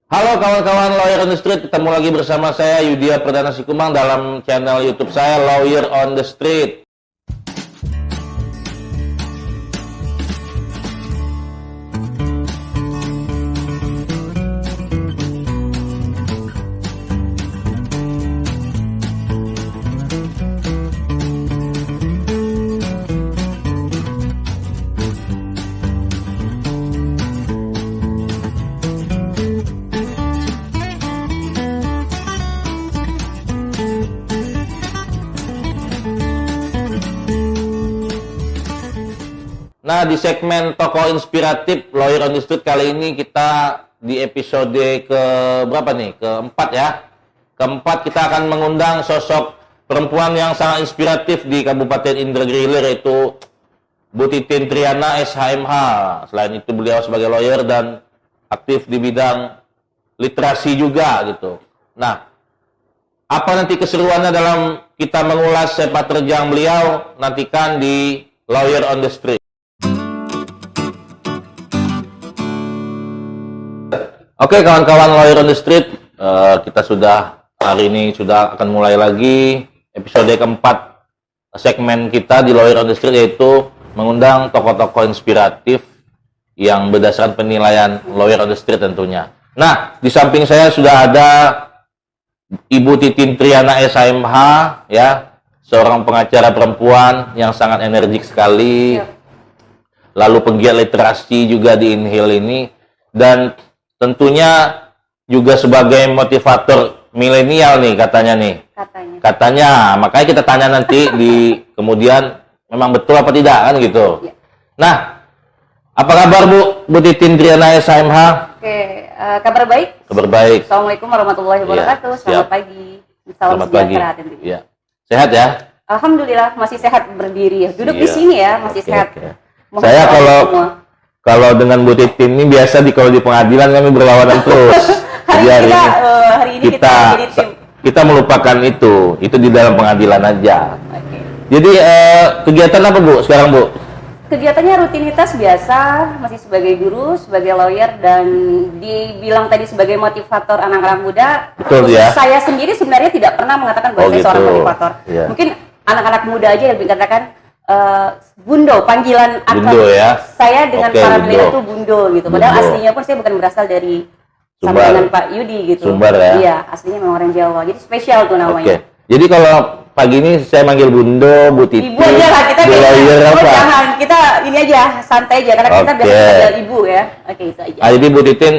Halo kawan-kawan Lawyer on the Street, ketemu lagi bersama saya Yudhya Perdana Sikumang dalam channel YouTube saya Lawyer on the Street. Nah, di segmen Tokoh Inspiratif Lawyer on the Street kali ini kita di episode ke berapa nih? Keempat ya. Keempat kita akan mengundang sosok perempuan yang sangat inspiratif di Kabupaten Indragiri Hilir, yaitu Bu Titin Triana SHMH. Selain itu beliau sebagai lawyer dan aktif di bidang literasi juga gitu. Nah, apa nanti keseruannya dalam kita mengulas sepak terjang beliau? Nantikan di Lawyer on the Street. Oke kawan-kawan Lawyer on the Street, kita hari ini sudah akan mulai lagi episode keempat segmen kita di Lawyer on the Street, yaitu mengundang tokoh-tokoh inspiratif yang berdasarkan penilaian Lawyer on the Street tentunya. Nah, di samping saya sudah ada Ibu Titin Triana SHMH, ya, seorang pengacara perempuan yang sangat energik sekali, lalu penggiat literasi juga di Inhil ini, dan tentunya juga sebagai motivator milenial nih katanya nih. Katanya. Makanya kita tanya nanti di kemudian memang betul apa tidak kan gitu. Ya. Nah, apa kabar Bu Titin Triana SHMH? Oke, kabar baik. Kabar baik. Assalamualaikum warahmatullahi wabarakatuh. Ya, selamat pagi. Salam sejahtera tentunya. Ya. Sehat ya? Alhamdulillah masih sehat berdiri. Duduk di sini ya, masih sehat. Okay. Saya kalau dengan Bu Titin ini biasa kalau di pengadilan kami berlawanan terus. hari ini kita melupakan itu di dalam pengadilan aja. Okay. Jadi kegiatan apa Bu sekarang Bu? Kegiatannya rutinitas biasa, masih sebagai guru, sebagai lawyer, dan dibilang tadi sebagai motivator anak-anak muda. Betul ya. Saya sendiri sebenarnya tidak pernah mengatakan bahwa saya seorang motivator. Yeah. Mungkin anak-anak muda aja yang dikatakan Bundo, panggilan Bundo, ya? Saya dengan para milenial itu Bundo gitu. Padahal Bundo. aslinya pun saya bukan berasal dari Sumbar. dengan Pak Yudi gitu. Sumbar ya? Iya, aslinya memang orang Jawa. Jadi spesial tuh namanya. Jadi kalau pagi ini saya manggil Bundo, Bu Titin. Ibu aja lah kita. Jangan, kita ini aja santai aja karena kita biasa manggil Ibu ya. Oke, itu aja. Jadi Bu Titin,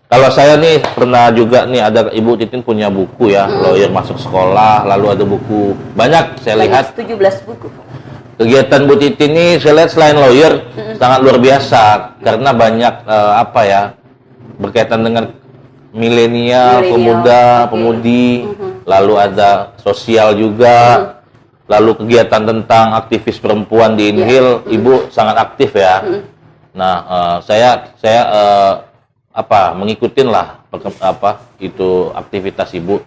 kalau saya nih pernah juga nih ada Ibu Titin punya buku ya, lawyer masuk sekolah, lalu ada buku banyak saya lihat. 17 buku. Kegiatan Bu Titin ini saya lihat selain lawyer sangat luar biasa karena banyak berkaitan dengan milenial, pemuda, pemudi, lalu ada sosial juga, lalu kegiatan tentang aktivis perempuan di Inhil, Ibu sangat aktif ya. Nah, saya mengikutin lah itu aktivitas Ibu.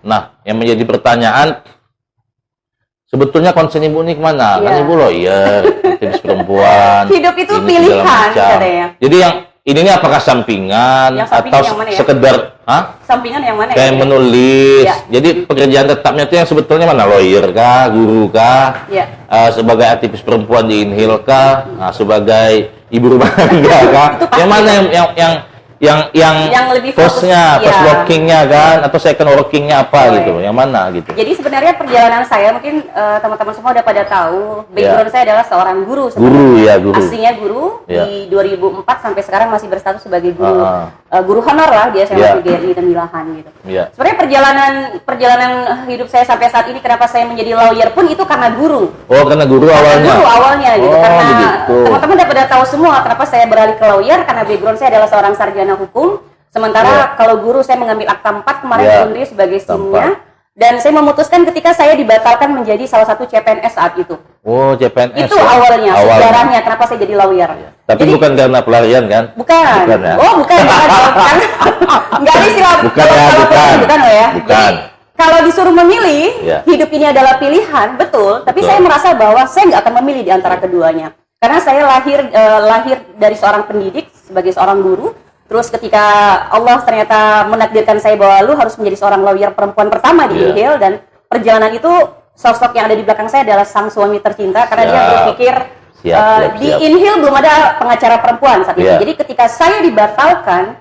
Nah, yang menjadi pertanyaan, sebetulnya konsen Ibu ini kemana? Kan Ibu lawyer, aktivis perempuan. Hidup itu pilihan katanya. Jadi yang ini apakah sampingan atau sekedar sampingan yang mana? Kayak menulis. Ya. Jadi pekerjaan tetapnya itu yang sebetulnya mana? Lawyer kah, guru kah? Ya. Sebagai aktivis perempuan di Inhil kah? sebagai ibu rumah tangga kah? Yang mana yang lebih first-nya, first working-nya kan, atau second working-nya apa gitu, yang mana gitu. Jadi sebenarnya perjalanan saya mungkin teman-teman semua udah pada tahu, background saya adalah seorang guru. Guru. Aslinya guru, di 2004 sampai sekarang masih berstatus sebagai guru, guru honor lah di SMA GRI Temilahan gitu. Sebenarnya perjalanan hidup saya sampai saat ini, kenapa saya menjadi lawyer pun itu karena guru. Oh, karena guru awalnya. Guru awalnya gitu, karena teman-teman udah pada tahu semua kenapa saya beralih ke lawyer, karena background saya adalah seorang sarjana hukum. Sementara kalau guru saya mengambil akta 4 kemarin sendiri sebagai SIM-nya, dan saya memutuskan ketika saya dibatalkan menjadi salah satu CPNS saat itu. Oh, CPNS. Itu awalnya, sejarahnya kenapa saya jadi lawyer. Tapi jadi, bukan karena pelarian kan? Bukan. Ya? Oh, bukan. Enggak ada istilah. Bukan ya. Jadi, kalau disuruh memilih, hidup ini adalah pilihan, betul. Tapi saya merasa bahwa saya nggak akan memilih di antara keduanya. Karena saya lahir dari seorang pendidik sebagai seorang guru. Terus ketika Allah ternyata menakdirkan saya bahwa lu harus menjadi seorang lawyer perempuan pertama di InHill, dan perjalanan itu sosok yang ada di belakang saya adalah sang suami tercinta, karena dia berpikir di InHill belum ada pengacara perempuan saat itu. Jadi ketika saya dibatalkan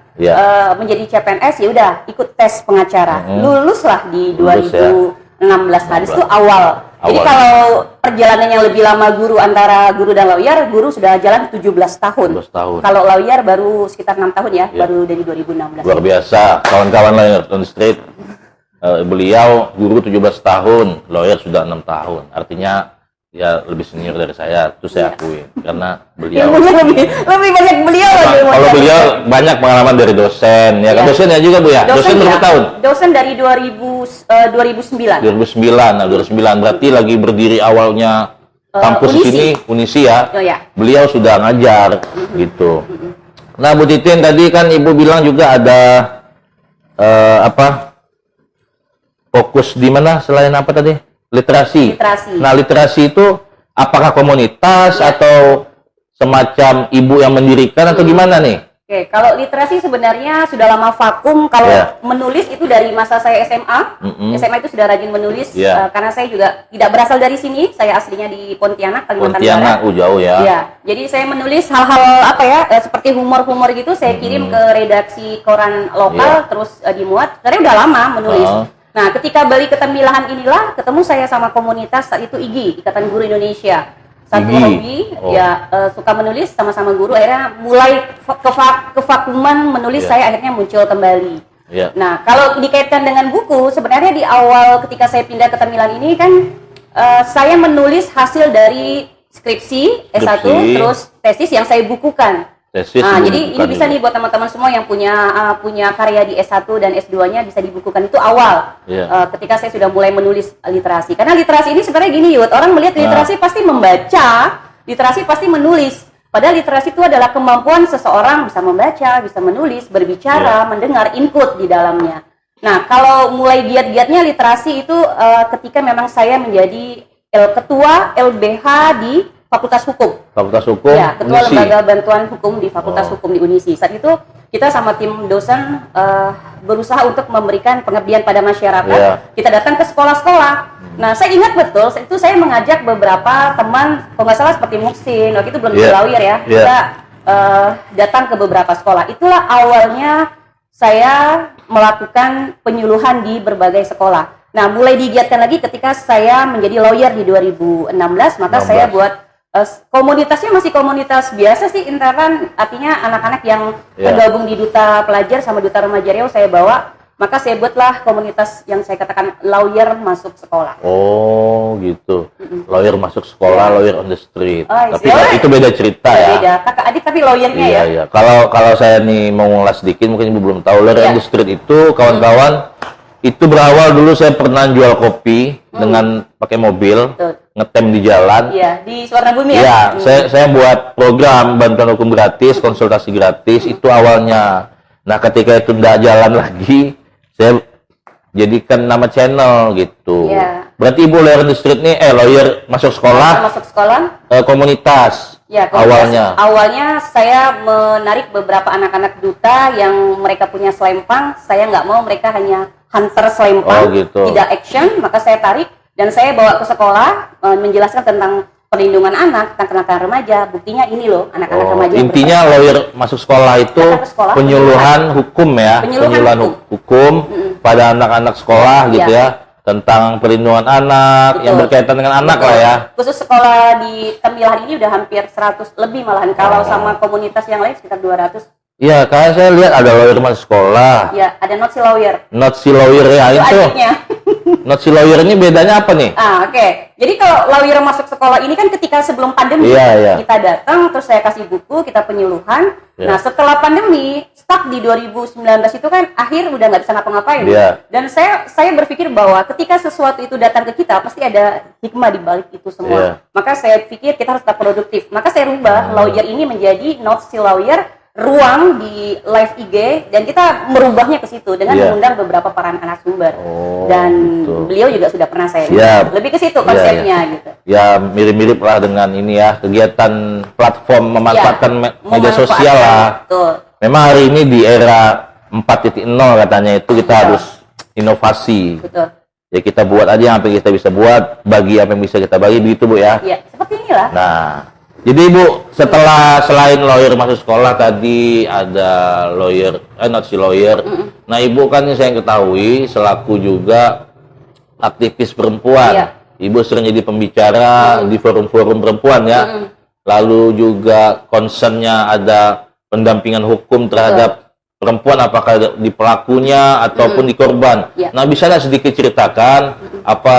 menjadi CPNS, ya udah ikut tes pengacara, luluslah di 2016. Nah, itu awal. Jadi kalau perjalanannya lebih lama guru antara guru dan lawyer, guru sudah jalan 17 tahun. Kalau lawyer baru sekitar 6 tahun ya, baru dari 2016. Luar biasa, kawan-kawan Lawyer on the Street. Beliau guru 17 tahun, lawyer sudah 6 tahun. Artinya ya lebih senior dari saya, itu saya akui. Karena beliau lebih banyak beliau lagi. Kalau beliau banyak pengalaman dari dosen, ya kan dosen ya juga Bu ya. Dosen berapa tahun? Dosen dari 2009. 2009, nah 2009 berarti lagi berdiri awalnya kampus ini Unisi ya. Beliau sudah ngajar gitu. Nah Bu Titin tadi kan Ibu bilang juga ada fokus di mana selain apa tadi? Literasi. Nah, literasi itu apakah komunitas atau semacam ibu yang mendirikan atau gimana nih? Oke, kalau literasi sebenarnya sudah lama vakum. Kalau menulis itu dari masa saya SMA. SMA itu sudah rajin menulis karena saya juga tidak berasal dari sini. Saya aslinya di Pontianak, Kalimantan Barat. Jauh ya. Ya, jadi saya menulis hal-hal seperti humor-humor gitu. Saya kirim ke redaksi koran lokal, terus dimuat. Sebenarnya udah lama menulis. Nah, ketika balik ke Temilahan inilah ketemu saya sama komunitas saat itu IGI, Ikatan Guru Indonesia. Satu hobi, suka menulis sama-sama guru. Akhirnya mulai kevakuman menulis saya akhirnya muncul kembali. Nah, kalau dikaitkan dengan buku, sebenarnya di awal ketika saya pindah ke Temilan ini kan saya menulis hasil dari skripsi S1, terus tesis yang saya bukukan. Jadi ini bisa nih buat teman-teman semua yang punya karya di S1 dan S2-nya bisa dibukukan. Itu awal ketika saya sudah mulai menulis literasi. Karena literasi ini sebenarnya gini Yud, orang melihat literasi pasti membaca, literasi pasti menulis. Padahal literasi itu adalah kemampuan seseorang bisa membaca, bisa menulis, berbicara, mendengar, input di dalamnya. Nah, kalau mulai giat-giatnya literasi itu ketika memang saya menjadi ketua LBH di Fakultas Hukum. Ya, ketua Lembaga Bantuan Hukum di Fakultas Hukum di Unisi. Saat itu kita sama tim dosen berusaha untuk memberikan pengabdian pada masyarakat. Kita datang ke sekolah-sekolah. Nah, saya ingat betul, itu saya mengajak beberapa teman, kalau nggak salah seperti Muksin, waktu itu belum jadi lawyer ya. Kita datang ke beberapa sekolah. Itulah awalnya saya melakukan penyuluhan di berbagai sekolah. Nah, mulai digiatkan lagi ketika saya menjadi lawyer di 2016, maka saya buat komunitasnya masih komunitas biasa sih, internan, artinya anak-anak yang tergabung di Duta Pelajar sama Duta Remaja Riau saya bawa, maka saya buatlah komunitas yang saya katakan lawyer masuk sekolah. Oh gitu, lawyer masuk sekolah, lawyer on the street. Tapi itu beda cerita ya. Beda, kakak adik tapi lawyernya ya. Iya. Kalau saya nih mau ngulas sedikit, mungkin Ibu belum tahu, lawyer on the street itu kawan-kawan, itu berawal dulu saya pernah jual kopi dengan pakai mobil, ngetem di jalan. Iya, di Suwarnabumi ya? Iya, saya buat program bantuan hukum gratis, konsultasi gratis, itu awalnya. Nah, ketika itu udah jalan lagi, saya jadikan nama channel gitu. Iya. Berarti Ibu lawyer on the street nih, lawyer masuk sekolah, komunitas. Ya, awalnya saya menarik beberapa anak-anak duta yang mereka punya selempang. Saya nggak mau mereka hanya hunter selempang, tidak action, maka saya tarik dan saya bawa ke sekolah menjelaskan tentang perlindungan anak, tentang kenakalan remaja. Buktinya ini loh, anak-anak remaja. Intinya lawyer masuk sekolah itu penyuluhan hukum ya, penyuluhan hukum pada anak-anak sekolah gitu ya. Tentang perlindungan anak, yang berkaitan dengan anak lah ya. Khusus sekolah di Temilahan ini udah hampir 100 lebih malahan. Kalau sama komunitas yang lain sekitar 200. Iya, karena saya lihat ada lawyer masuk sekolah. Iya, ada not si lawyer. Not si lawyer ya, itu. Not si lawyer ini bedanya apa nih? Oke. Jadi kalau lawyer masuk sekolah ini kan ketika sebelum pandemi, kita datang, terus saya kasih buku, kita penyuluhan. Nah, setelah pandemi, stuck di 2019 itu kan akhir udah nggak bisa ngapa-ngapain. Dan saya berpikir bahwa ketika sesuatu itu datang ke kita, pasti ada hikmah di balik itu semua. Maka saya pikir kita harus tetap produktif. Maka saya rubah lawyer ini menjadi not si lawyer, ruang di live IG, dan kita merubahnya ke situ dengan mengundang beberapa para narasumber. Dan beliau juga sudah pernah saya lebih ke situ konsepnya gitu. Ya, mirip-mirip lah dengan ini ya, kegiatan platform memanfaatkan media sosial lah. Betul. memang hari ini di era 4.0 katanya itu kita Betul. harus inovasi. Betul. Ya kita buat aja yang apa yang kita bisa buat, bagi apa yang bisa kita bagi, begitu Bu ya. Ya, seperti inilah. Nah, jadi Bu, setelah selain lawyer masuk sekolah tadi ada lawyer, not si lawyer. Nah, Ibu kan yang saya ketahui selaku juga aktivis perempuan. Iya. Ibu sering jadi pembicara di forum-forum perempuan ya. Lalu juga concernnya ada pendampingan hukum terhadap perempuan, apakah di pelakunya ataupun di korban. Iya. Nah, bisa nggak sedikit ceritakan apa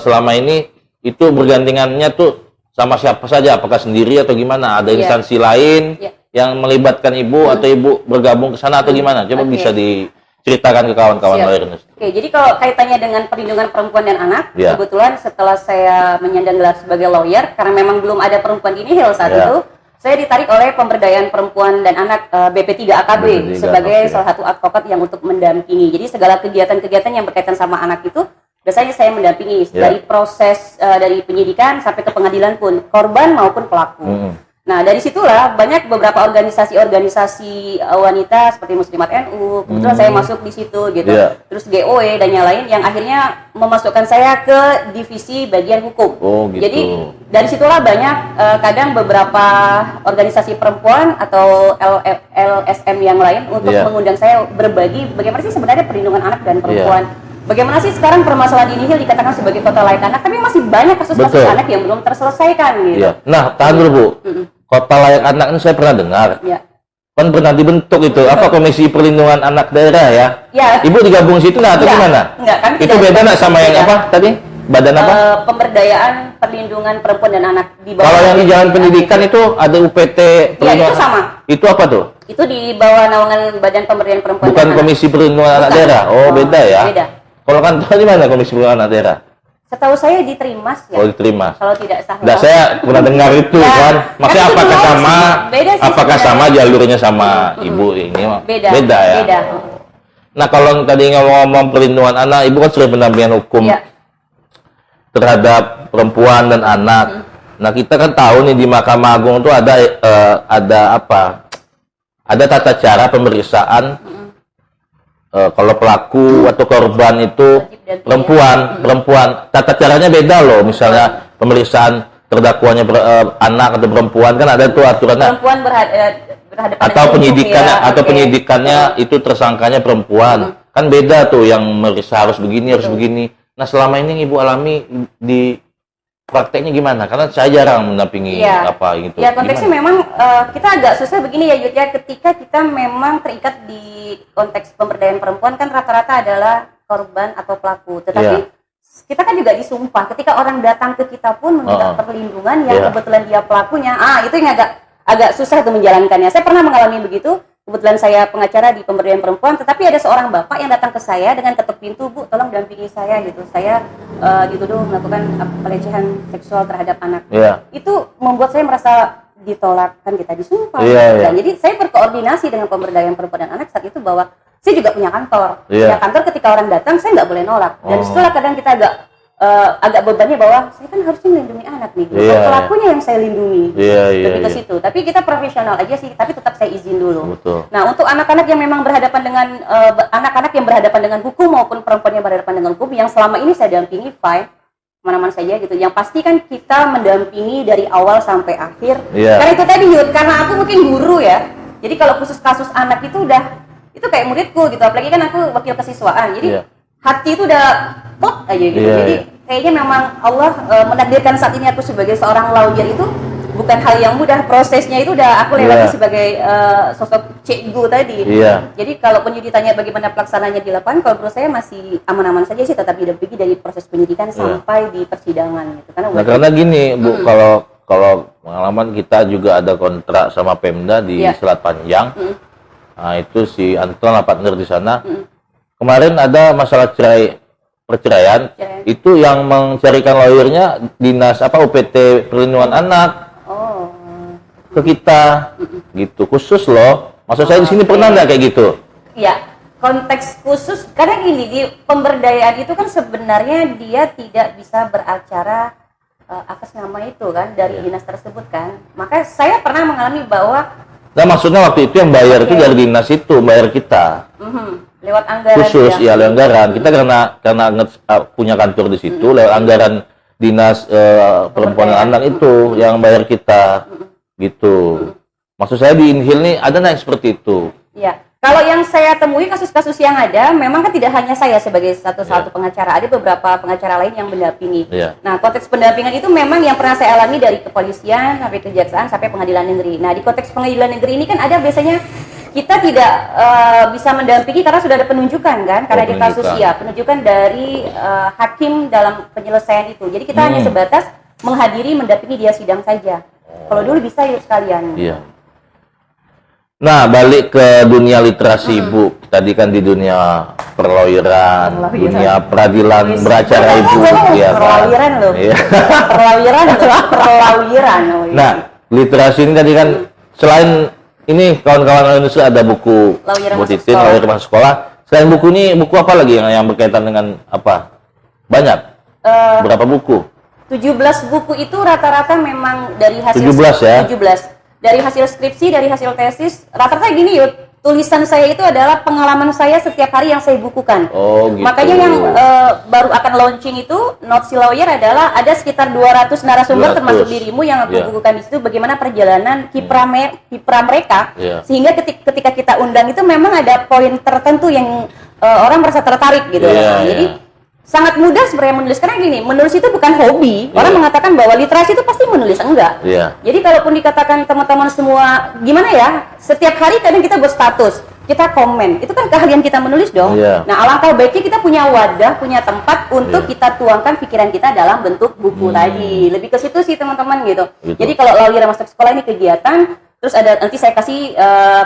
selama ini itu bergandengannya tuh sama siapa saja? Apakah sendiri atau gimana? Ada Iya. instansi lain Iya. yang melibatkan Ibu atau Ibu bergabung ke sana atau gimana? Coba Oke. bisa diceritakan ke kawan-kawan Siap. lawyer. Oke, jadi kalau kaitannya dengan perlindungan perempuan dan anak, Ya. kebetulan setelah saya menyandang gelar sebagai lawyer, karena memang belum ada perempuan di Nihil saat Ya. itu, saya ditarik oleh pemberdayaan perempuan dan anak BP3 AKB BP3, sebagai oke. salah satu advokat yang untuk mendampingi. Jadi segala kegiatan-kegiatan yang berkaitan sama anak itu, biasanya saya mendampingi Ya. dari proses dari penyidikan sampai ke pengadilan pun, korban maupun pelaku. Nah, dari situlah banyak beberapa organisasi-organisasi wanita seperti Muslimat NU, kebetulan saya masuk di situ gitu. Iya. Terus GOE dan yang lain yang akhirnya memasukkan saya ke divisi bagian hukum. Oh, gitu. Jadi dari situlah banyak kadang beberapa organisasi perempuan atau LSM yang lain untuk Iya. mengundang saya berbagi bagaimana sih sebenarnya perlindungan anak dan perempuan. Bagaimana sih sekarang permasalahan di Nihil dikatakan sebagai kota layak anak, tapi masih banyak kasus-kasus Betul. anak yang belum terselesaikan gitu. Iya. Nah, tahan dulu Bu. Kota layak anak ini saya pernah dengar. Ya. Kan pernah dibentuk itu apa Komisi Perlindungan Anak Daerah ya? Ya. Ibu digabung situ nah atau Enggak, gimana? enggak, kami Itu tidak- beda nggak sama yang tidak. apa tadi? Badan apa? Pemberdayaan perlindungan perempuan dan anak di bawah. Kalau yang di Jalan Pendidikan itu ada UPT Ya, Perlindungan. itu sama. Itu apa tuh? Itu di bawah naungan Badan Pemberdayaan Perempuan Bukan dan Anak. Komisi Perlindungan Anak Bukan. Daerah. Oh, beda ya. Beda. Kalau kantor di mana Komisi Perlindungan Anak Daerah? Setahu saya diterima ya. Oh, diterima. Kalau tidak salah. Nah, saya pernah dengar itu Ya, kan. Maksudnya kan itu apakah beda sama? sih. Beda sih Apakah sebenarnya. sama jalurnya sama Ibu ini? Beda. ya. Beda. Nah, kalau tadi ngomong perlindungan anak, Ibu kan sering pendampingan hukum Ya. terhadap perempuan dan anak. Nah, kita kan tahu nih di Mahkamah Agung itu ada apa? Ada tata cara pemeriksaan kalau pelaku atau korban itu Wajib dan perempuan. Tata caranya beda loh. Misalnya pemeriksaan terdakwanya anak atau perempuan kan ada tuh aturannya. Perempuan berhadapan Atau dengan penyidikannya hukum, ya. atau Oke. penyidikannya itu tersangkanya perempuan. Kan beda tuh yang meriksa harus begini, harus begini. Nah, selama ini yang Ibu alami di prakteknya gimana? Karena saya jarang mendampingi Iya. apa gitu. Ya, konteksnya Gimana? memang kita agak susah begini ya Yud ya, ketika kita memang terikat di konteks pemberdayaan perempuan kan rata-rata adalah korban atau pelaku. Tetapi Iya. kita kan juga disumpah ketika orang datang ke kita pun meminta perlindungan yang Iya. kebetulan dia pelakunya. Itu yang agak susah untuk menjalankannya. Saya pernah mengalami begitu. Kebetulan saya pengacara di pemberdayaan perempuan, tetapi ada seorang bapak yang datang ke saya dengan ketuk pintu, Bu, tolong dampingi saya gitu. Saya dituduh melakukan pelecehan seksual terhadap anak. Iya. Itu membuat saya merasa ditolak, kan kita disumpah. Iya, Dan jadi saya berkoordinasi dengan pemberdayaan perempuan dan anak saat itu bahwa saya juga punya kantor. Iya. Ya, kantor ketika orang datang saya nggak boleh nolak. Dan setelah kadang kita agak bebannya bahwa saya kan harusnya melindungi anak nih. Iya, iya. Pelakunya yang saya lindungi. Iya, iya, Lebih ke iya. situ. Tapi kita profesional aja sih, tapi tetap saya izin dulu. Betul. Nah, untuk anak-anak yang memang berhadapan dengan anak-anak yang berhadapan dengan hukum maupun perempuan yang berhadapan dengan hukum yang selama ini saya dampingi fine mana-mana saja gitu. Yang pasti kan kita mendampingi dari awal sampai akhir. Iya. Karena itu tadi Yud, karena aku mungkin guru ya. Jadi kalau khusus kasus anak itu itu kayak muridku gitu. Apalagi kan aku wakil kesiswaan. Jadi Iya. hati itu udah plok aja gitu. Iya, Jadi iya. kayaknya memang Allah menakdirkan saat ini aku sebagai seorang lawyer itu bukan hal yang mudah. Prosesnya itu udah aku lewati Iya. sebagai sosok cikgu tadi. Iya. Jadi kalaupun ditanya bagaimana pelaksananya di lapangan, kalau menurut saya masih aman-aman saja sih, tetap didampingi dari proses penyidikan sampai di persidangan gitu. Nah, karena gini, Bu, kalau pengalaman kita juga ada kontrak sama Pemda di Iya. Selat Panjang. Nah, itu si Anton lah partner di sana. Kemarin ada masalah perceraian. Itu yang mencarikan lawyernya dinas UPT Perlindungan Anak Oh. ke kita gitu. Khusus loh. Maksud saya di sini pernah nggak kayak gitu? Ya, konteks khusus karena gini, di pemberdayaan itu kan sebenarnya dia tidak bisa beracara atas nama itu kan dari dinas tersebut kan. Maka saya pernah mengalami bahwa Nah, maksudnya waktu itu yang bayar itu dari dinas itu, bayar kita. Lewat anggaran Khusus, ya. lewat anggaran. Kita karena punya kantor di situ, lewat anggaran dinas perempuan dan anak itu yang bayar kita. Gitu. Maksud saya di Inhil nih ada nggak yang seperti itu? Iya. Kalau yang saya temui kasus-kasus yang ada, memang kan tidak hanya saya sebagai satu-satu pengacara, ada beberapa pengacara lain yang mendampingi. Nah, konteks pendampingan itu memang yang pernah saya alami dari kepolisian sampai kejaksaan sampai pengadilan negeri. Nah, di konteks pengadilan negeri ini kan ada biasanya kita tidak bisa mendampingi karena sudah ada penunjukan kan, karena di kasus penunjukan dari hakim dalam penyelesaian itu. Jadi kita hanya sebatas menghadiri mendampingi dia sidang saja. Kalau dulu bisa yuk sekalian. Iya. Nah, balik ke dunia literasi Ibu. Tadi kan di dunia perlawyeran, dunia peradilan beracara Ibu. Iya, perlawiran loh. Perlawiran loh, perlawiran. Nah, literasi ini tadi kan selain ini kawan-kawan Indonesia ada buku Bu Titin, Lawyer Masuk Sekolah. Selain buku ini, buku apa lagi yang berkaitan dengan apa? Banyak. Berapa buku? 17 buku itu rata-rata memang dari hasil 17 ya? 17. Dari hasil skripsi, dari hasil tesis, rata-rata gini yuk, tulisan saya itu adalah pengalaman saya setiap hari yang saya bukukan. Oh, gitu. Makanya yang baru akan launching itu, Not Si Lawyer adalah ada sekitar 200 narasumber 200. Termasuk dirimu yang aku bukukan di situ, bagaimana perjalanan kiprah mereka, sehingga ketika kita undang itu memang ada poin tertentu yang orang merasa tertarik gitu. Jadi sangat mudah sebenarnya menulis, karena gini, menulis itu bukan hobi. Orang mengatakan bahwa literasi itu pasti menulis, enggak. Jadi kalaupun dikatakan teman-teman semua gimana ya, setiap hari kadang kita buat status, kita komen, itu kan keahlian kita menulis dong. Nah, alangkah baiknya kita punya wadah, punya tempat untuk kita tuangkan pikiran kita dalam bentuk buku tadi. Lebih ke situ sih teman-teman gitu. Jadi kalau Lawyer Masuk Sekolah ini kegiatan, terus ada nanti saya kasih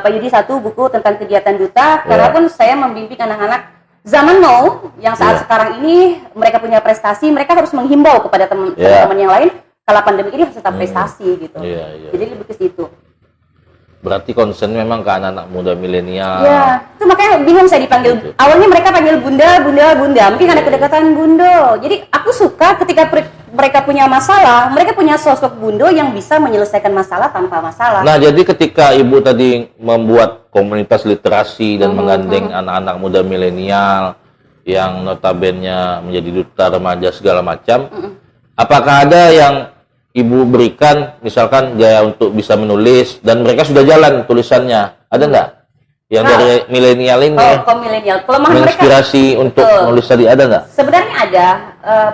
Pak Yudi satu buku tentang kegiatan duta, karena pun saya membimbing anak-anak zaman now yang saat sekarang ini mereka punya prestasi, mereka harus menghimbau kepada teman-teman yang lain kalau pandemi ini harus tetap prestasi gitu. Jadi lebih ke situ. Berarti concern memang ke anak-anak muda milenial. Iya, itu makanya bingung saya dipanggil. Gitu. Awalnya mereka panggil bunda, mungkin ada kedekatan bundo. Jadi aku suka ketika mereka punya masalah, mereka punya sosok bundo yang bisa menyelesaikan masalah tanpa masalah. Nah, jadi ketika Ibu tadi membuat komunitas literasi dan menggandeng anak-anak muda milenial yang notabene menjadi duta remaja segala macam, apakah ada yang Ibu berikan misalkan gaya untuk bisa menulis dan mereka sudah jalan tulisannya, ada nggak? Yang dari milenial ini milenial, kelemahan menginspirasi untuk menulis tadi, ada nggak? Sebenarnya ada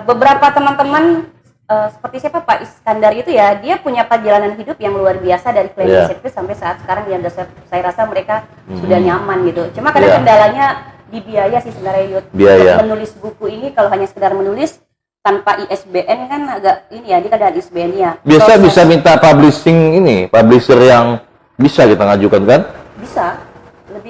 beberapa teman-teman seperti siapa Pak Iskandar itu ya, dia punya perjalanan hidup yang luar biasa dari cleaning service sampai saat sekarang yang saya rasa mereka sudah nyaman gitu. Cuma kadang kendalanya di biaya sih sebenarnya Yud. Untuk menulis buku ini kalau hanya sekedar menulis tanpa ISBN kan agak ini ya, dia kan ada ISBN-nya. Bisa minta publisher yang bisa kita ngajukan kan? Bisa.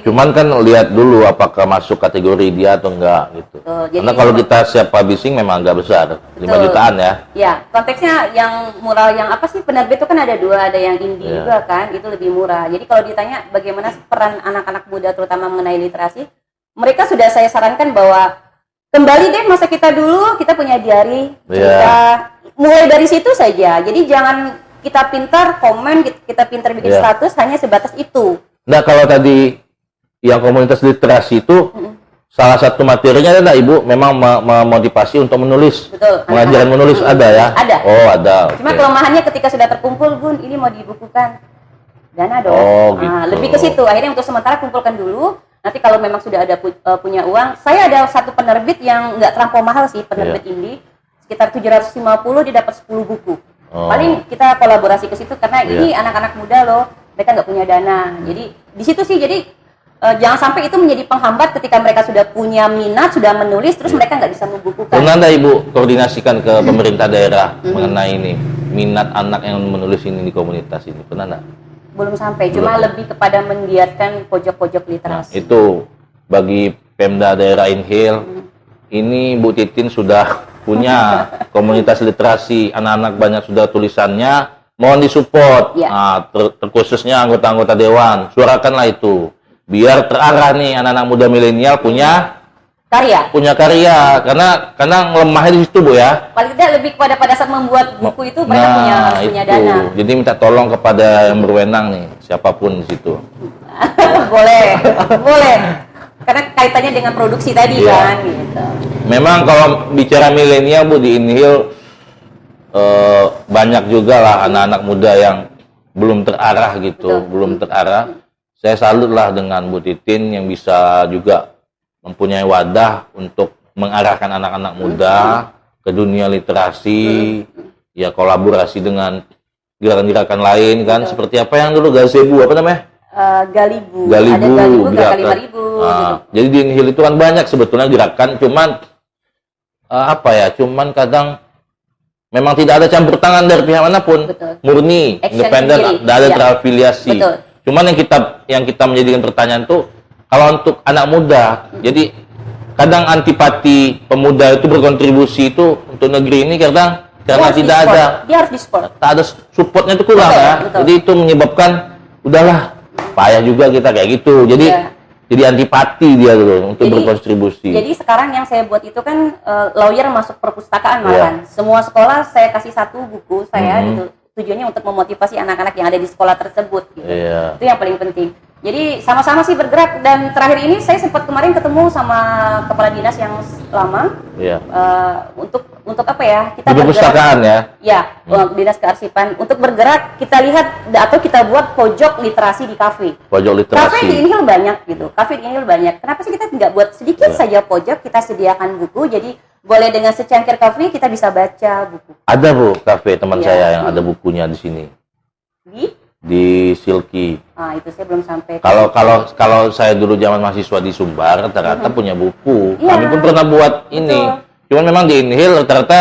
Cuman kan lihat dulu apakah masuk kategori dia atau enggak gitu. Karena kalau kita siap publishing memang agak besar, 5 jutaan ya. Ya, konteksnya yang murah, yang apa sih, penerbit itu kan ada dua, ada yang indie juga kan, itu lebih murah. Jadi kalau ditanya bagaimana peran anak-anak muda terutama mengenai literasi, mereka sudah saya sarankan bahwa kembali deh masa kita dulu, kita punya diary, cerita, mulai dari situ saja. Jadi jangan kita pintar komen, kita pintar bikin status hanya sebatas itu. Nah, kalau tadi yang komunitas literasi itu salah satu materinya ada Ibu memang memotivasi untuk menulis. Betul. Pengajaran menulis ada ya? Ada. Oh, ada. Cuma kelemahannya ketika sudah terkumpul, Bun, ini mau dibukukan. Dana dong. Oh, gitu. Lebih ke situ. Akhirnya untuk sementara kumpulkan dulu. Nanti kalau memang sudah ada punya uang, saya ada satu penerbit yang nggak terlampau mahal sih, penerbit indie. Sekitar 750 dia dapat 10 buku. Paling kita kolaborasi ke situ karena ini anak-anak muda loh, mereka nggak punya dana. Jadi di situ sih, jadi jangan sampai itu menjadi penghambat ketika mereka sudah punya minat, sudah menulis, terus mereka nggak bisa membukukan. Pernah nggak Ibu koordinasikan ke pemerintah daerah mengenai ini, minat anak yang menulis ini di komunitas ini? Pernah nggak? Belum sampai, cuma lebih kepada menggiatkan pojok-pojok literasi. Nah, itu bagi Pemda daerah Inhil, ini Bu Titin sudah punya komunitas literasi, anak-anak banyak sudah tulisannya, mohon disupport. Nah, terkhususnya anggota-anggota dewan, suarakanlah itu. Biar terarah nih anak-anak muda milenial punya karya, karena lemahnya di situ Bu ya. Paling tidak lebih pada saat membuat buku itu mereka harus punya dana. Jadi minta tolong kepada yang berwenang nih, siapapun di situ. Boleh, boleh. Karena kaitannya dengan produksi tadi kan, gitu. Memang kalau bicara milenial Bu di Inhil banyak juga lah anak-anak muda yang belum terarah gitu, belum terarah. Saya salut lah dengan Bu Titin yang bisa juga mempunyai wadah untuk mengarahkan anak-anak muda ke dunia literasi, ya kolaborasi dengan gerakan-gerakan lain kan, seperti apa yang dulu Gazebo apa namanya? Galibu, Galibu, ada Galibu, gerakan. Gerakan 5000 gitu. Jadi di Inhil itu kan banyak sebetulnya gerakan, cuman apa ya? Cuman kadang memang tidak ada campur tangan dari pihak manapun, Betul. murni, Action independen, sendiri. tidak ada Iya. terafiliasi. Betul. Cuman yang kita menjadikan pertanyaan tuh, kalau untuk anak muda, jadi kadang antipati pemuda itu berkontribusi itu untuk negeri ini karena Dia tidak harus ada, di-support. Dia harus di-support. tak ada supportnya itu kurang Betul, ya. betul. Jadi itu menyebabkan udahlah payah juga kita kayak gitu. Jadi Iya. jadi antipati dia tuh untuk Jadi- berkontribusi. Jadi sekarang yang saya buat itu kan lawyer masuk perpustakaan Iya. malahan. Semua sekolah saya kasih satu buku saya gitu. Tujuannya untuk memotivasi anak-anak yang ada di sekolah tersebut gitu. Iya. Itu yang paling penting. Jadi sama-sama sih bergerak, dan terakhir ini saya sempat kemarin ketemu sama kepala dinas yang lama Iya. untuk apa ya? Kita Di perpustakaan ya. Ya, dinas kearsipan untuk bergerak, kita lihat atau kita buat pojok literasi di kafe. Pojok Kafe di literasi. Inhil banyak gitu. Kafe di Inhil banyak. Kenapa sih kita nggak buat sedikit saja pojok, kita sediakan buku, jadi boleh dengan secangkir kopi kita bisa baca buku. Ada Bu, kafe teman Iya. saya yang ada bukunya di sini. Di Silky. Ah, itu saya belum sampai. Kalau saya dulu zaman mahasiswa di Sumbar, rata-rata punya buku. Iya. Kami pun pernah buat ini. Cuman memang di Inhil rata-rata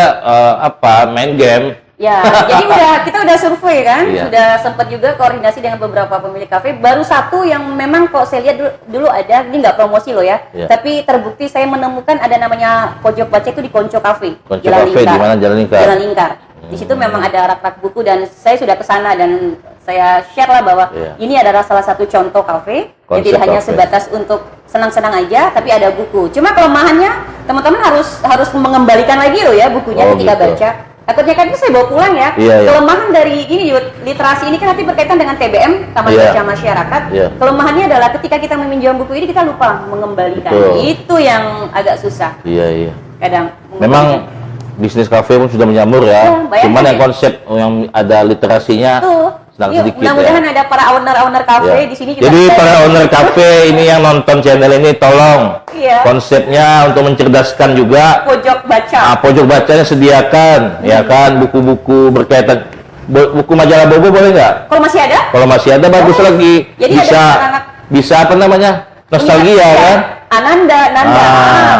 main game. Ya, jadi kita udah survei kan, Iya. sudah sempat juga koordinasi dengan beberapa pemilik kafe. Baru satu yang memang kok saya lihat dulu ada, ini nggak promosi loh ya, Iya. tapi terbukti saya menemukan ada namanya pojok baca itu di Konco Cafe, Konco Cafe di mana? Jalan Lingkar. Jalan Lingkar. Di situ memang ada rak-rak buku, dan saya sudah ke sana dan saya share lah bahwa Iya. ini adalah salah satu contoh kafe yang Konsep tidak hanya kafe. sebatas untuk senang-senang aja, tapi ada buku. Cuma kelemahannya teman-teman harus mengembalikan lagi loh ya bukunya Oh, ketika gitu. baca. Takutnya kan itu saya bawa pulang ya. Iya, iya. Kelemahan dari ini literasi ini kan nanti berkaitan dengan TBM, Taman Iya. Baca Masyarakat. Iya. Kelemahannya adalah ketika kita meminjam buku ini kita lupa mengembalikan. Betul. Itu yang agak susah Iya. kadang. Memang bisnis kafe pun sudah menjamur Ya, ya. bayangkan Cuman yang ya. konsep yang ada literasinya Tuh. sedang Yuk, sedikit mudah-mudahan ya. ada para owner kafe Ya. di sini juga. Jadi ada. para owner kafe ini yang nonton channel ini tolong Iya. konsepnya untuk mencerdaskan juga. Pojok baca. Pojok bacanya sediakan, ya kan, buku-buku berkaitan buku majalah Bobo boleh nggak? Kalau masih ada? Kalau masih ada bagus Oh. lagi. Jadi ada Bisa anak-anak- bisa apa namanya? Nostalgia Iya. kan? Nanda,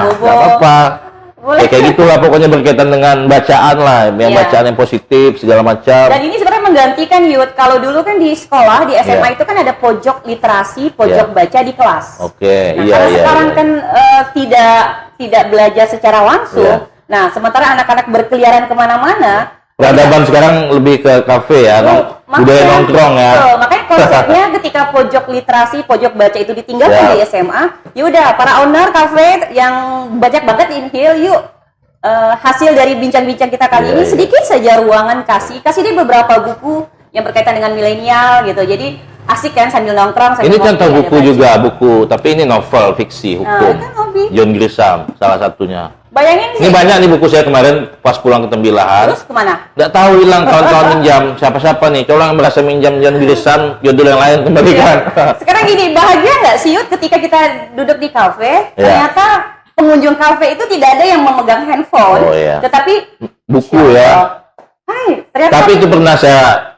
Bobo. Nggak apa-apa. Boleh. Ya, kayak gitulah pokoknya berkaitan dengan bacaan lah, yang Iya. bacaan yang positif segala macam. Dan ini sebenarnya menggantikan Yud. Kalau dulu kan di sekolah, di SMA Iya. itu kan ada pojok literasi, pojok Iya. baca di kelas. Oke, Nah, iya karena iya. sekarang iya. kan tidak belajar secara langsung. Iya. Nah, sementara anak-anak berkeliaran kemana-mana. Peradaban sekarang lebih ke kafe ya, budaya nongkrong ya. Betul, makanya konsepnya ketika pojok literasi, pojok baca itu ditinggalkan Siap. di SMA, yaudah para owner kafe yang banyak banget Inhil, yuk hasil dari bincang-bincang kita kali Iya, ini iya. sedikit saja ruangan kasih dia beberapa buku yang berkaitan dengan milenial gitu. Jadi asik kan sambil nongkrong, sambil Ini ngopi, contoh ada buku baca. juga, buku, tapi ini novel fiksi hukum. Nah, kan hobi. John Grisham salah satunya. Bayangin Ini sih. banyak nih buku saya kemarin pas pulang ke Tembilahan. Terus kemana? Nggak tahu hilang kawan-kawan minjam siapa-siapa nih. Coba yang merasa minjam John Grisham, judul yang lain kembalikan. Sekarang gini, bahagia nggak sih Yud ketika kita duduk di kafe, Iya. ternyata pengunjung kafe itu tidak ada yang memegang handphone, Oh, iya. tetapi Buku ya. hai, ternyata Tapi itu pernah saya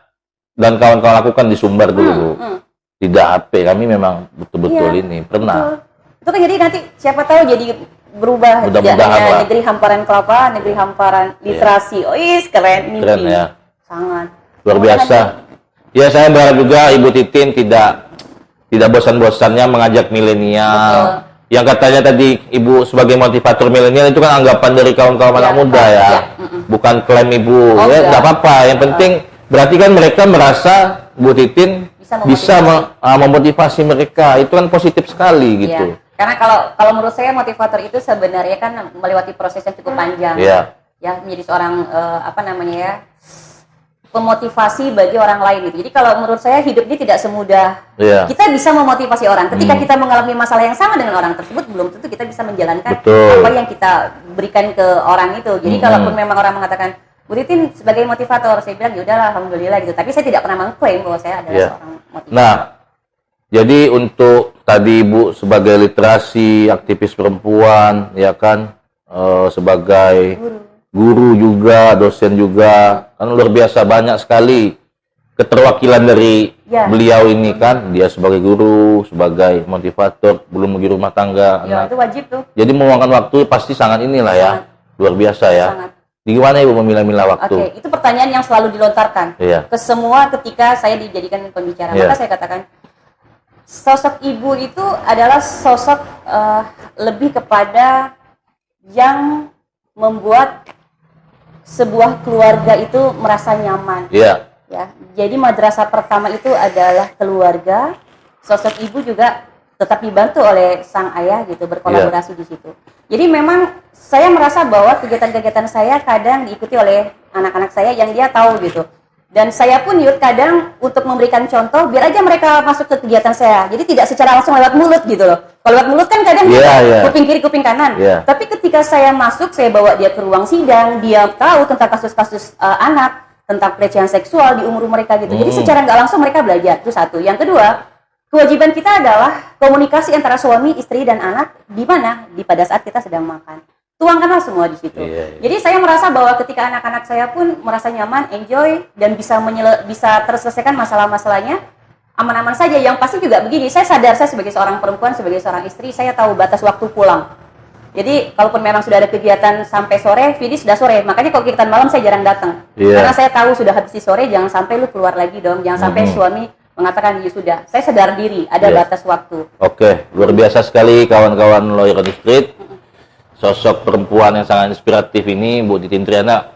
dan kawan-kawan lakukan di Sumbar dulu. hmm. Tidak HP, kami memang betul-betul Iya, ini pernah. betul. Itu kan jadi nanti siapa tahu jadi berubah, tidak Mudah-mudahan hanya lah. negeri hamparan kelapa, negeri hamparan literasi. Oh iya, keren, mimpi. Keren ya. Sangat. Luar Mudah-mudahan biasa. Ya saya berharap juga Ibu Titin tidak bosan-bosannya mengajak milenial. Yang katanya tadi Ibu sebagai motivator milenial itu kan anggapan dari kawan-kawan anak Ya, muda ya. ya. Bukan klaim Ibu. Oh, Ya enggak. nggak apa-apa. Yang penting berarti kan mereka merasa Bu Titin Bisa memotivasi mereka. Itu kan positif sekali gitu. Ya. Karena kalau menurut saya motivator itu sebenarnya kan melewati proses yang cukup panjang. Iya. Ya, menjadi seorang apa namanya ya? pemotivasi bagi orang lain gitu. Jadi kalau menurut saya hidup ini tidak semudah kita bisa memotivasi orang. Ketika kita mengalami masalah yang sama dengan orang tersebut, belum tentu kita bisa menjalankan apa yang kita berikan ke orang itu. Jadi kalaupun memang orang mengatakan, Bu Titin sebagai motivator, saya bilang ya udahlah, alhamdulillah gitu. Tapi saya tidak pernah mengklaim bahwa saya adalah seorang motivator. Nah, jadi untuk tadi Ibu sebagai literasi, aktivis perempuan, ya kan, sebagai guru juga, dosen juga, kan luar biasa banyak sekali keterwakilan dari beliau ini kan. Dia sebagai guru, sebagai motivator, belum lagi rumah tangga. Ya, itu wajib tuh. Jadi meluangkan waktu pasti sangat inilah ya, luar biasa ya. Sangat. Gimana Ibu memilah-milah waktu? Oke, itu pertanyaan yang selalu dilontarkan ke semua ketika saya dijadikan pembicara. Maka saya katakan, sosok ibu itu adalah sosok lebih kepada yang membuat sebuah keluarga itu merasa nyaman. Ya, jadi madrasah pertama itu adalah keluarga. Sosok ibu juga tetap dibantu oleh sang ayah gitu, berkolaborasi di situ. Jadi memang saya merasa bahwa kegiatan-kegiatan saya kadang diikuti oleh anak-anak saya yang dia tahu gitu. Dan saya pun kadang untuk memberikan contoh, biar aja mereka masuk ke kegiatan saya. Jadi tidak secara langsung lewat mulut gitu loh. Kalau lewat mulut kan kadang kuping kiri, kuping kanan. Tapi ketika saya masuk, saya bawa dia ke ruang sidang, dia tahu tentang kasus-kasus anak, tentang pelecehan seksual di umur mereka gitu. Jadi secara nggak langsung mereka belajar. Itu satu. Yang kedua, kewajiban kita adalah komunikasi antara suami, istri, dan anak di mana? Pada saat kita sedang makan. Tuangkanlah semua di situ. Jadi saya merasa bahwa ketika anak-anak saya pun merasa nyaman, enjoy, dan bisa terselesaikan masalah-masalahnya, aman-aman saja. Yang pasti juga begini, saya sadar saya sebagai seorang perempuan, sebagai seorang istri, saya tahu batas waktu pulang. Jadi kalaupun memang sudah ada kegiatan sampai sore, Vidi sudah sore. Makanya kalau kegiatan malam saya jarang datang. Karena saya tahu sudah habis di sore, jangan sampai lu keluar lagi dong. Jangan sampai suami mengatakan, ya sudah, saya sadar diri, ada batas waktu. Oke, luar biasa sekali kawan-kawan Lawyer on the Street. Sosok perempuan yang sangat inspiratif ini, Bu Titin Triana,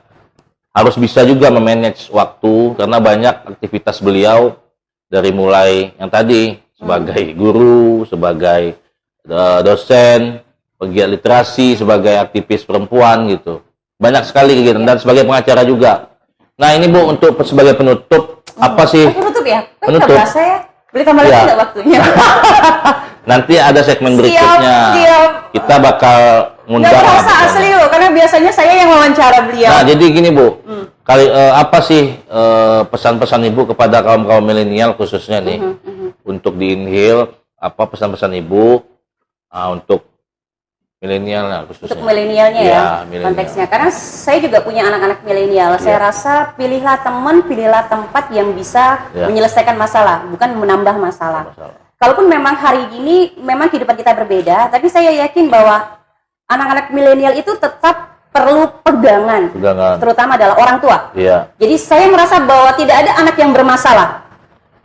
harus bisa juga memanage waktu, karena banyak aktivitas beliau, dari mulai yang tadi, sebagai guru, sebagai dosen, pegiat literasi, sebagai aktivis perempuan gitu. Banyak sekali kegiatan, dan sebagai pengacara juga. Nah ini Bu, untuk sebagai penutup, apa sih? Penutup ya? Penutup. Saya boleh tambah lagi nggak waktunya? Nanti ada segmen berikutnya. Kita bakal ngundang. Nggak terasa asli loh, karena biasanya saya yang wawancara beliau. Nah, jadi gini Bu, apa sih pesan-pesan Ibu kepada kaum-kaum milenial khususnya nih, untuk di Inhil, apa pesan-pesan Ibu untuk milenial khususnya? Untuk milenialnya ya, konteksnya. Karena saya juga punya anak-anak milenial. Saya rasa pilihlah teman, pilihlah tempat yang bisa menyelesaikan masalah, bukan menambah masalah. Kalaupun memang hari ini memang kehidupan kita berbeda, tapi saya yakin bahwa anak-anak milenial itu tetap perlu pegangan. Terutama adalah orang tua. Jadi saya merasa bahwa tidak ada anak yang bermasalah.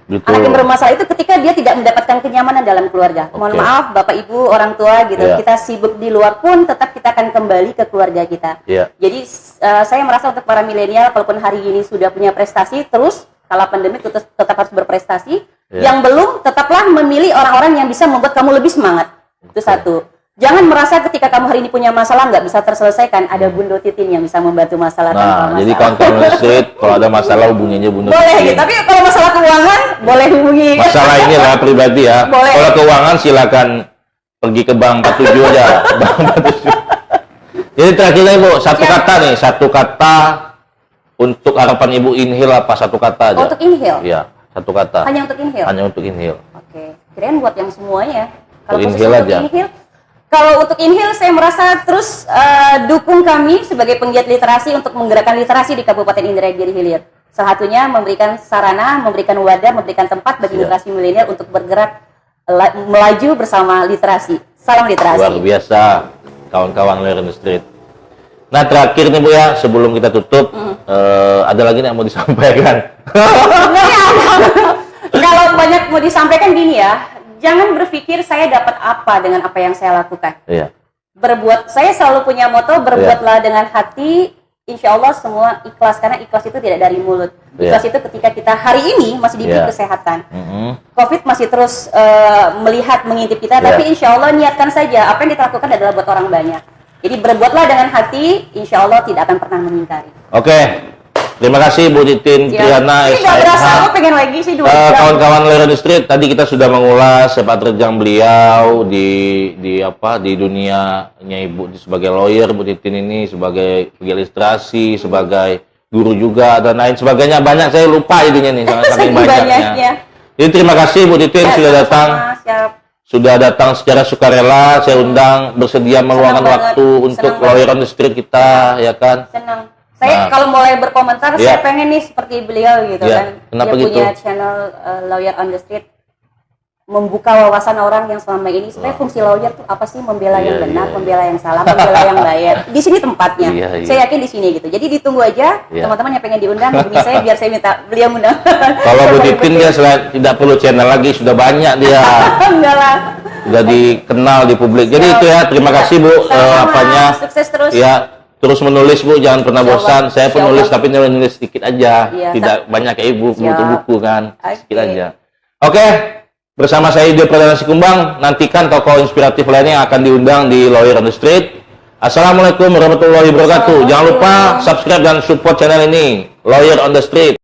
Anak yang bermasalah itu ketika dia tidak mendapatkan kenyamanan dalam keluarga. Mohon maaf Bapak Ibu, orang tua gitu. Kita sibuk di luar pun tetap kita akan kembali ke keluarga kita. Jadi saya merasa untuk para milenial, kalaupun hari ini sudah punya prestasi, terus kala pandemi tetap harus berprestasi. Yang belum, tetaplah memilih orang-orang yang bisa membuat kamu lebih semangat. Itu satu. Jangan merasa ketika kamu hari ini punya masalah nggak bisa terselesaikan, ada Bundo Titin yang bisa membantu masalah tanpa masalah. Jadi kawan-kawan street, kalau ada masalah hubunginya Bundo Titin. Boleh gitu, tapi kalau masalah keuangan boleh hubungi. Masalah ini lah pribadi ya. Boleh. Kalau keuangan silakan pergi ke Bank 47 aja. Bank 47. Jadi terakhirnya Ibu, satu kata untuk harapan Ibu Inhil apa? Satu kata aja. Untuk Inhil? Iya, satu kata. Hanya untuk Inhil? Hanya untuk Inhil. Oke, kirain buat yang semuanya. Kalau Inhil aja. Kalau untuk Inhil, saya merasa terus dukung kami sebagai penggiat literasi untuk menggerakkan literasi di Kabupaten Indragiri Hilir. Salah satunya memberikan sarana, memberikan wadah, memberikan tempat bagi literasi milenial untuk bergerak melaju bersama literasi. Salam literasi. Luar biasa, kawan-kawan Lawyer on the Street. Nah terakhir nih Bu ya, sebelum kita tutup, ada lagi yang mau disampaikan? Kalau banyak mau disampaikan gini ya. Jangan berpikir saya dapat apa dengan apa yang saya lakukan. Saya selalu punya moto, berbuatlah dengan hati, insya Allah semua ikhlas. Karena ikhlas itu tidak dari mulut. Ikhlas itu ketika kita hari ini masih diberi kesehatan. Covid masih terus mengintip kita, tapi insya Allah niatkan saja, apa yang kita lakukan adalah buat orang banyak. Jadi berbuatlah dengan hati, insya Allah tidak akan pernah mengingkari. Oke, Terima kasih Bu Titin Triana Ini nggak berasa, SIH. aku pengen lagi sih 2 jam. Kawan-kawan Lawyer on the Street, tadi kita sudah mengulas sepak terjang beliau di dunianya Ibu sebagai lawyer, Bu Titin ini sebagai ilustrasi, sebagai guru juga dan lain sebagainya. Banyak saya lupa itunya nih, saking banyaknya. Jadi terima kasih Bu Titin sudah datang. Siap. Sudah datang secara sukarela, saya undang, bersedia meluangkan waktu untuk Lawyer on the Street kita, ya kan? Senang. Saya kalau mulai berkomentar, saya pengen nih seperti beliau gitu kan. Kenapa dia gitu? punya channel Lawyer on the Street, membuka wawasan orang yang selama ini. Sebenarnya fungsi lawyer tuh apa sih? Membela yang benar, membela yang salah, membela yang baik. Di sini tempatnya. Saya yakin di sini gitu. Jadi ditunggu aja teman-teman yang pengen diundang, hubungi saya biar saya minta beliau undang. Kalau Bu Titin dia tidak perlu channel lagi, sudah banyak dia. Enggak lah. Sudah dikenal di publik. Jadi itu ya, terima kasih Bu. Sukses terus. Ya. Terus menulis Bu, jangan pernah bosan. Saya penulis tapi nulis sedikit aja, tidak banyak kayak Ibu buku kan, sedikit aja. Oke, bersama saya Ide Pradana Sikumbang, nantikan tokoh inspiratif lainnya yang akan diundang di Lawyer on the Street. Assalamualaikum warahmatullahi wabarakatuh. Jangan lupa subscribe dan support channel ini, Lawyer on the Street.